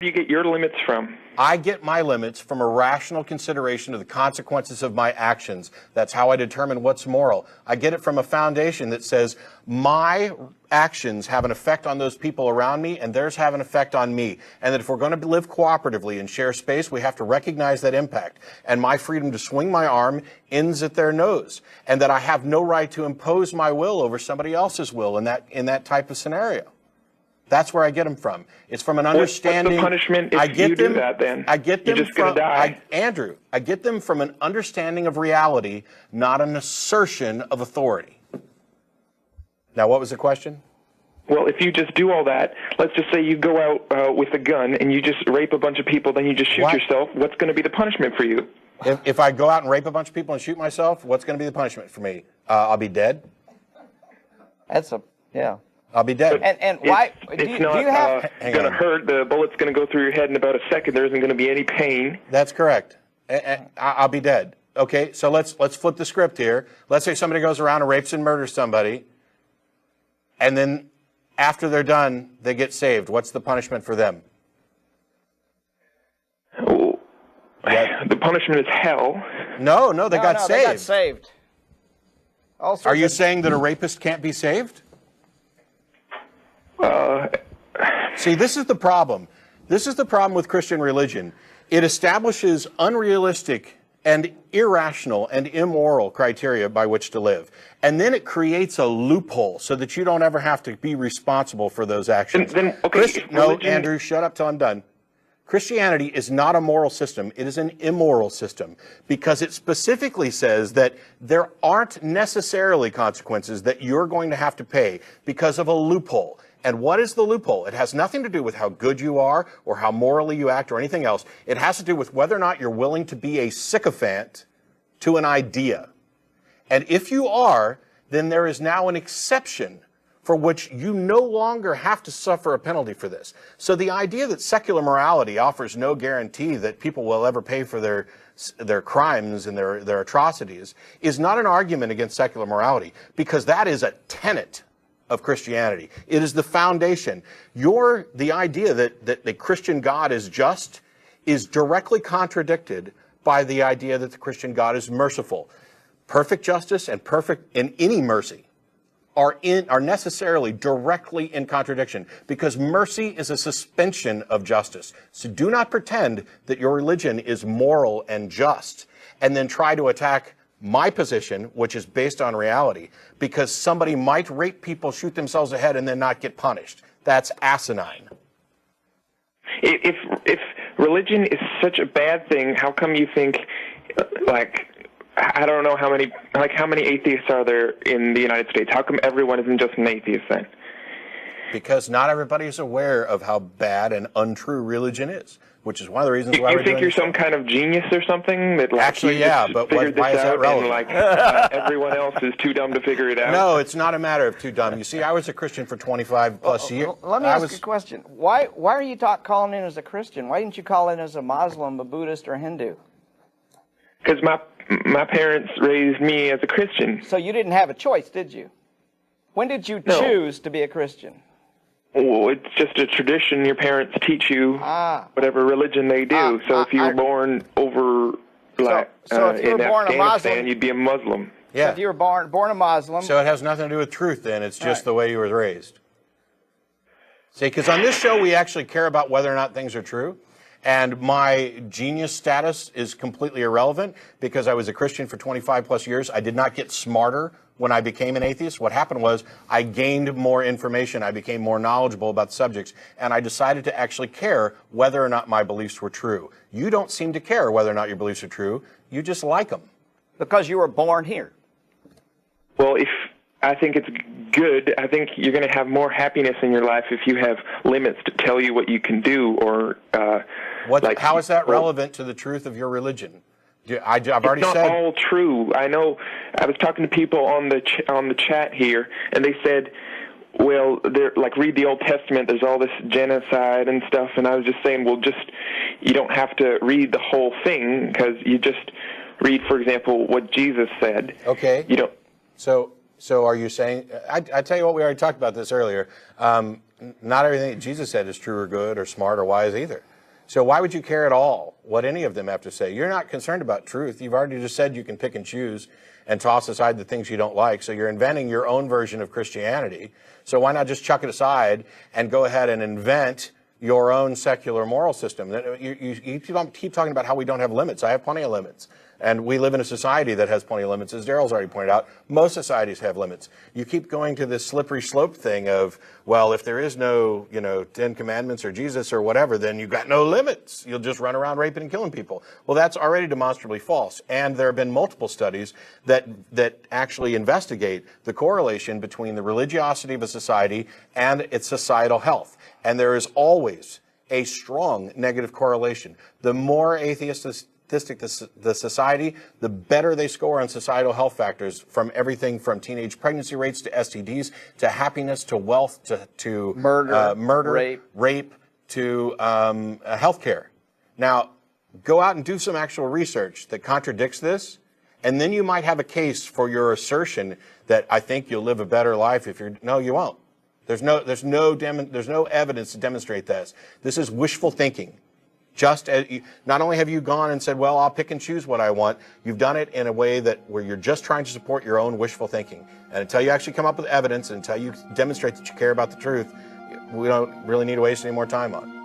do you get your limits from? I get my limits from a rational consideration of the consequences of my actions. That's how I determine what's moral. I get it from a foundation that says my actions have an effect on those people around me and theirs have an effect on me. And that if we're going to live cooperatively and share space, we have to recognize that impact. And my freedom to swing my arm ends at their nose. And that I have no right to impose my will over somebody else's will in that type of scenario. That's where I get them from. It's from an understanding. What's the punishment if you do that then? I get them You're just going to die. Andrew, I get them from an understanding of reality, not an assertion of authority. Now, what was the question? Well, if you just do all that, let's just say you go out with a gun and you just rape a bunch of people, then you just shoot yourself, what's going to be the punishment for you? If I go out and rape a bunch of people and shoot myself, what's going to be the punishment for me? I'll be dead. Yeah. I'll be dead. And why? It's not going to hurt. The bullet's going to go through your head in about a second. There isn't going to be any pain. That's correct. I'll be dead. Okay, so let's flip the script here. Let's say somebody goes around and rapes and murders somebody, and then after they're done, they get saved. What's the punishment for them? Oh, the punishment is hell. No, they got saved. They got saved. Are you saying that a rapist can't be saved? See, this is the problem. This is the problem with Christian religion. It establishes unrealistic and irrational and immoral criteria by which to live. And then it creates a loophole so that you don't ever have to be responsible for those actions. No, Andrew, shut up till I'm done. Christianity is not a moral system. It is an immoral system because it specifically says that there aren't necessarily consequences that you're going to have to pay because of a loophole. And what is the loophole? It has nothing to do with how good you are or how morally you act or anything else. It has to do with whether or not you're willing to be a sycophant to an idea. And if you are, then there is now an exception for which you no longer have to suffer a penalty for this. So the idea that secular morality offers no guarantee that people will ever pay for their crimes and their atrocities is not an argument against secular morality, because that is a tenet of Christianity. It is the foundation. The idea that the Christian God is just is directly contradicted by the idea that the Christian God is merciful. Perfect justice and any mercy are necessarily directly in contradiction, because mercy is a suspension of justice. So do not pretend that your religion is moral and just and then try to attack my position, which is based on reality, because somebody might rape people, shoot themselves ahead, and then not get punished. That's asinine. If religion is such a bad thing, how come you think, I don't know how many atheists are there in the United States? How come everyone isn't just an atheist then? Because not everybody is aware of how bad and untrue religion is, which is one of the reasons why we're doing. You think you're some kind of genius or something? Actually, yeah, but why is that relevant? And, everyone else is too dumb to figure it out. No, it's not a matter of too dumb. You see, I was a Christian for 25 plus years. Let me ask you a question. Why are you calling in as a Christian? Why didn't you call in as a Muslim, a Buddhist, or a Hindu? Because my parents raised me as a Christian. So you didn't have a choice, did you? When did you choose to be a Christian? Well, it's just a tradition. Your parents teach you whatever religion they do. So if you were born over in Afghanistan, you'd be a Muslim. Yeah. So if you were born a Muslim. So it has nothing to do with truth then. It's just the way you were raised. See, because on this show we actually care about whether or not things are true. And my genius status is completely irrelevant because I was a Christian for 25 plus years. I did not get smarter when I became an atheist. What happened was I gained more information. I became more knowledgeable about the subjects. And I decided to actually care whether or not my beliefs were true. You don't seem to care whether or not your beliefs are true. You just like them. Because you were born here. Well, I think it's good. I think you're going to have more happiness in your life if you have limits to tell you what you can do or... how is that relevant to the truth of your religion? I've already said... It's not all true. I know. I was talking to people on the chat here, and they said, well, they're read the Old Testament. There's all this genocide and stuff, and I was just saying, well, you don't have to read the whole thing because you just read, for example, what Jesus said. Okay. You don't. So are you saying? I tell you what, we already talked about this earlier. Not everything that Jesus said is true or good or smart or wise either. So why would you care at all what any of them have to say? You're not concerned about truth. You've already just said you can pick and choose and toss aside the things you don't like. So you're inventing your own version of Christianity. So why not just chuck it aside and go ahead and invent your own secular moral system? You keep talking about how we don't have limits. I have plenty of limits. And we live in a society that has plenty of limits. As Daryl's already pointed out, most societies have limits. You keep going to this slippery slope thing of, well, if there is no, 10 Commandments or Jesus or whatever, then you've got no limits. You'll just run around raping and killing people. Well, that's already demonstrably false. And there have been multiple studies that actually investigate the correlation between the religiosity of a society and its societal health. And there is always a strong negative correlation. The more atheistic the society, the better they score on societal health factors, from everything from teenage pregnancy rates to STDs to happiness to wealth to murder, rape to healthcare. Now, go out and do some actual research that contradicts this, and then you might have a case for your assertion that I think you'll live a better life if you're. No, you won't. There's no evidence to demonstrate this. This is wishful thinking. Just as not only have you gone and said, well, I'll pick and choose what I want, you've done it in a way where you're just trying to support your own wishful thinking. And until you actually come up with evidence, and until you demonstrate that you care about the truth, we don't really need to waste any more time on it.